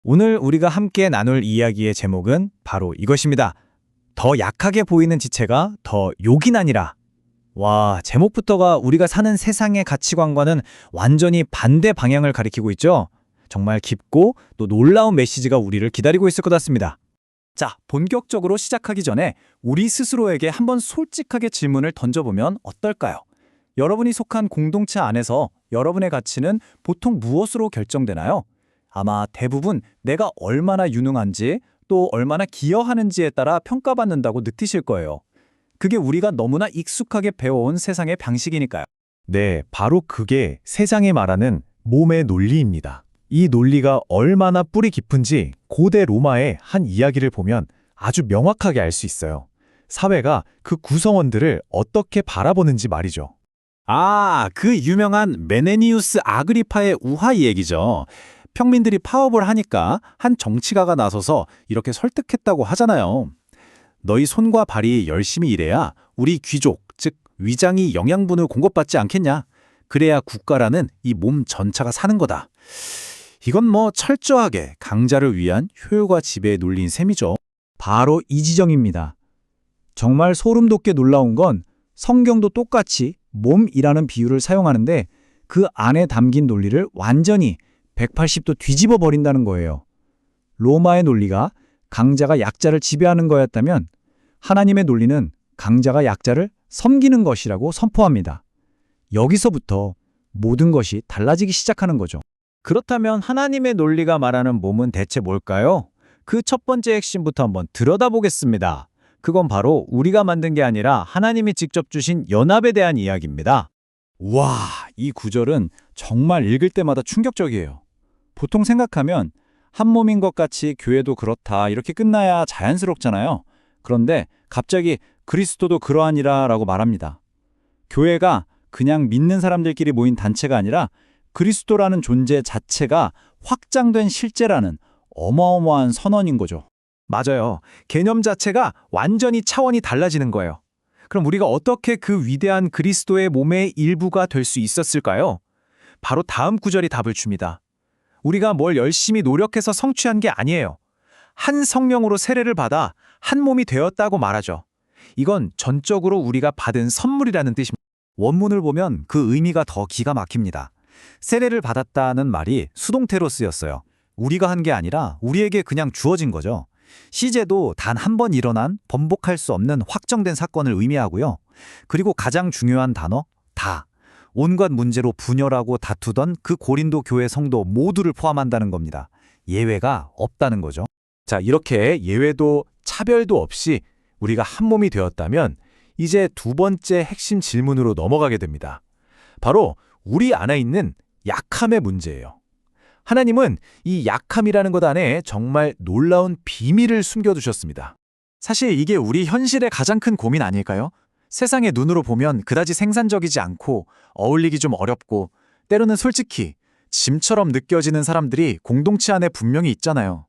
오늘 우리가 함께 나눌 이야기의 제목은 바로 이것입니다. 더 약하게 보이는 지체가 더 요긴하니라. 와, 제목부터가 우리가 사는 세상의 가치관과는 완전히 반대 방향을 가리키고 있죠? 정말 깊고 또 놀라운 메시지가 우리를 기다리고 있을 것 같습니다. 자, 본격적으로 시작하기 전에 우리 스스로에게 한번 솔직하게 질문을 던져보면 어떨까요? 여러분이 속한 공동체 안에서 여러분의 가치는 보통 무엇으로 결정되나요? 아마 대부분 내가 얼마나 유능한지 또 얼마나 기여하는지에 따라 평가받는다고 느끼실 거예요. 그게 우리가 너무나 익숙하게 배워온 세상의 방식이니까요. 네, 바로 그게 세상이 말하는 몸의 논리입니다. 이 논리가 얼마나 뿌리 깊은지 고대 로마의 한 이야기를 보면 아주 명확하게 알 수 있어요. 사회가 그 구성원들을 어떻게 바라보는지 말이죠. 아, 그 유명한 메네니우스 아그리파의 우화 얘기죠. 평민들이 파업을 하니까 한 정치가가 나서서 이렇게 설득했다고 하잖아요. 너희 손과 발이 열심히 일해야 우리 귀족, 즉 위장이 영양분을 공급받지 않겠냐? 그래야 국가라는 이 몸 전체가 사는 거다. 이건 뭐 철저하게 강자를 위한 효율과 지배에 눌린 셈이죠. 바로 이 지점입니다. 정말 소름 돋게 놀라운 건 성경도 똑같이 몸이라는 비유를 사용하는데 그 안에 담긴 논리를 완전히 180도 뒤집어 버린다는 거예요. 로마의 논리가 강자가 약자를 지배하는 거였다면 하나님의 논리는 강자가 약자를 섬기는 것이라고 선포합니다. 여기서부터 모든 것이 달라지기 시작하는 거죠. 그렇다면 하나님의 논리가 말하는 몸은 대체 뭘까요? 그 첫 번째 핵심부터 한번 들여다보겠습니다. 그건 바로 우리가 만든 게 아니라 하나님이 직접 주신 연합에 대한 이야기입니다. 와, 이 구절은 정말 읽을 때마다 충격적이에요. 보통 생각하면 한 몸인 것 같이 교회도 그렇다 이렇게 끝나야 자연스럽잖아요. 그런데 갑자기 그리스도도 그러하니라 라고 말합니다. 교회가 그냥 믿는 사람들끼리 모인 단체가 아니라 그리스도라는 존재 자체가 확장된 실제라는 어마어마한 선언인 거죠. 맞아요. 개념 자체가 완전히 차원이 달라지는 거예요. 그럼 우리가 어떻게 그 위대한 그리스도의 몸의 일부가 될 수 있었을까요? 바로 다음 구절이 답을 줍니다. 우리가 뭘 열심히 노력해서 성취한 게 아니에요. 한 성령으로 세례를 받아 한 몸이 되었다고 말하죠. 이건 전적으로 우리가 받은 선물이라는 뜻입니다. 원문을 보면 그 의미가 더 기가 막힙니다. 세례를 받았다는 말이 수동태로 쓰였어요. 우리가 한 게 아니라 우리에게 그냥 주어진 거죠. 시제도 단 한 번 일어난 번복할 수 없는 확정된 사건을 의미하고요. 그리고 가장 중요한 단어, 다. 온갖 문제로 분열하고 다투던 그 고린도 교회 성도 모두를 포함한다는 겁니다. 예외가 없다는 거죠. 자, 이렇게 예외도 차별도 없이 우리가 한 몸이 되었다면 이제 두 번째 핵심 질문으로 넘어가게 됩니다. 바로 우리 안에 있는 약함의 문제예요. 하나님은 이 약함이라는 것 안에 정말 놀라운 비밀을 숨겨두셨습니다. 사실 이게 우리 현실의 가장 큰 고민 아닐까요? 세상의 눈으로 보면 그다지 생산적이지 않고 어울리기 좀 어렵고 때로는 솔직히 짐처럼 느껴지는 사람들이 공동체 안에 분명히 있잖아요.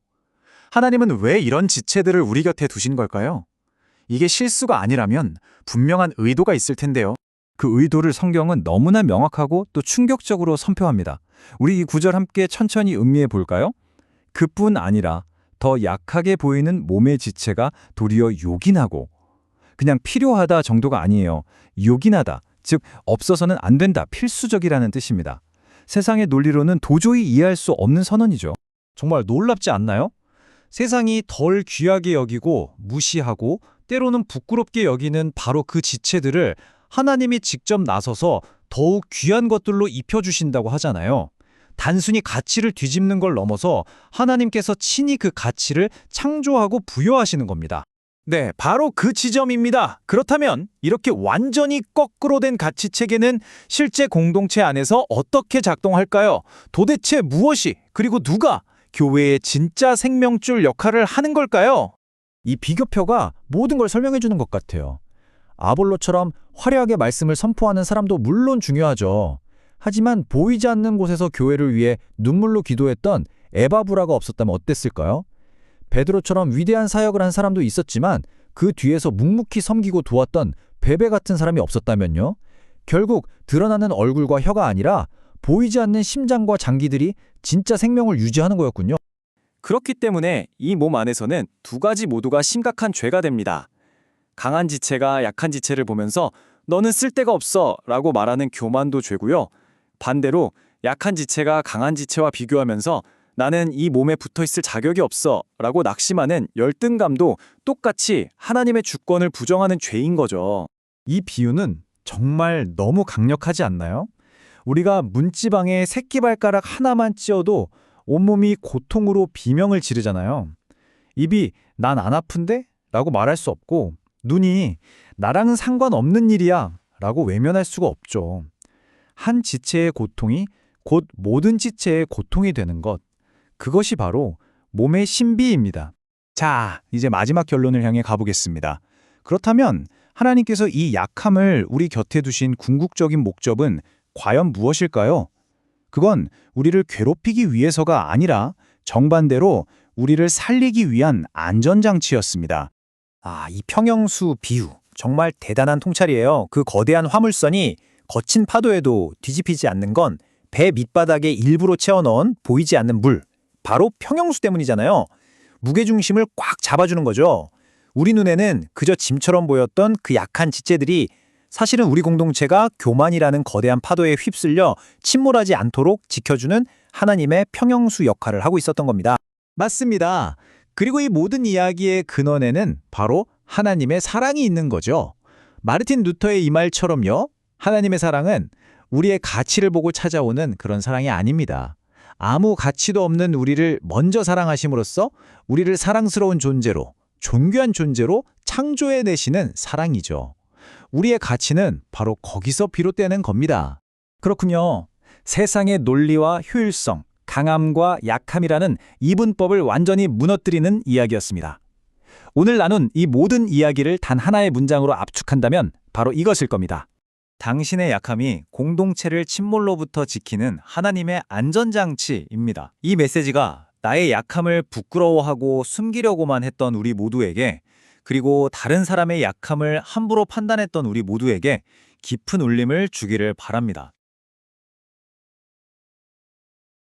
하나님은 왜 이런 지체들을 우리 곁에 두신 걸까요? 이게 실수가 아니라면 분명한 의도가 있을 텐데요. 그 의도를 성경은 너무나 명확하고 또 충격적으로 선포합니다. 우리 이 구절 함께 천천히 음미해 볼까요? 그뿐 아니라 더 약하게 보이는 몸의 지체가 도리어 요긴하고 그냥 필요하다 정도가 아니에요. 요긴하다, 즉 없어서는 안 된다, 필수적이라는 뜻입니다. 세상의 논리로는 도저히 이해할 수 없는 선언이죠. 정말 놀랍지 않나요? 세상이 덜 귀하게 여기고 무시하고 때로는 부끄럽게 여기는 바로 그 지체들을 하나님이 직접 나서서 더욱 귀한 것들로 입혀주신다고 하잖아요. 단순히 가치를 뒤집는 걸 넘어서 하나님께서 친히 그 가치를 창조하고 부여하시는 겁니다. 네, 바로 그 지점입니다. 그렇다면 이렇게 완전히 거꾸로 된 가치 체계는 실제 공동체 안에서 어떻게 작동할까요? 도대체 무엇이, 그리고 누가 교회의 진짜 생명줄 역할을 하는 걸까요? 이 비교표가 모든 걸 설명해 주는 것 같아요. 아볼로처럼 화려하게 말씀을 선포하는 사람도 물론 중요하죠. 하지만 보이지 않는 곳에서 교회를 위해 눈물로 기도했던 에바브라가 없었다면 어땠을까요? 베드로처럼 위대한 사역을 한 사람도 있었지만 그 뒤에서 묵묵히 섬기고 도왔던 베베 같은 사람이 없었다면요? 결국 드러나는 얼굴과 혀가 아니라 보이지 않는 심장과 장기들이 진짜 생명을 유지하는 거였군요. 그렇기 때문에 이 몸 안에서는 두 가지 모두가 심각한 죄가 됩니다. 강한 지체가 약한 지체를 보면서 너는 쓸데가 없어 라고 말하는 교만도 죄고요. 반대로 약한 지체가 강한 지체와 비교하면서 나는 이 몸에 붙어있을 자격이 없어 라고 낙심하는 열등감도 똑같이 하나님의 주권을 부정하는 죄인 거죠. 이 비유는 정말 너무 강력하지 않나요? 우리가 문지방에 새끼발가락 하나만 찧어도 온몸이 고통으로 비명을 지르잖아요. 입이 난 안 아픈데? 라고 말할 수 없고 눈이 나랑은 상관없는 일이야 라고 외면할 수가 없죠. 한 지체의 고통이 곧 모든 지체의 고통이 되는 것. 그것이 바로 몸의 신비입니다. 자, 이제 마지막 결론을 향해 가보겠습니다. 그렇다면 하나님께서 이 약함을 우리 곁에 두신 궁극적인 목적은 과연 무엇일까요? 그건 우리를 괴롭히기 위해서가 아니라 정반대로 우리를 살리기 위한 안전장치였습니다. 이 평형수 비유 정말 대단한 통찰이에요. 그 거대한 화물선이 거친 파도에도 뒤집히지 않는 건 배 밑바닥에 일부러 채워넣은 보이지 않는 물, 바로 평형수 때문이잖아요. 무게중심을 꽉 잡아주는 거죠. 우리 눈에는 그저 짐처럼 보였던 그 약한 지체들이 사실은 우리 공동체가 교만이라는 거대한 파도에 휩쓸려 침몰하지 않도록 지켜주는 하나님의 평형수 역할을 하고 있었던 겁니다. 맞습니다. 그리고 이 모든 이야기의 근원에는 바로 하나님의 사랑이 있는 거죠. 마르틴 루터의 이 말처럼요. 하나님의 사랑은 우리의 가치를 보고 찾아오는 그런 사랑이 아닙니다. 아무 가치도 없는 우리를 먼저 사랑하심으로써 우리를 사랑스러운 존재로, 존귀한 존재로 창조해내시는 사랑이죠. 우리의 가치는 바로 거기서 비롯되는 겁니다. 그렇군요. 세상의 논리와 효율성, 강함과 약함이라는 이분법을 완전히 무너뜨리는 이야기였습니다. 오늘 나눈 이 모든 이야기를 단 하나의 문장으로 압축한다면 바로 이것일 겁니다. 당신의 약함이 공동체를 침몰로부터 지키는 하나님의 안전장치입니다. 이 메시지가 나의 약함을 부끄러워하고 숨기려고만 했던 우리 모두에게, 그리고 다른 사람의 약함을 함부로 판단했던 우리 모두에게 깊은 울림을 주기를 바랍니다.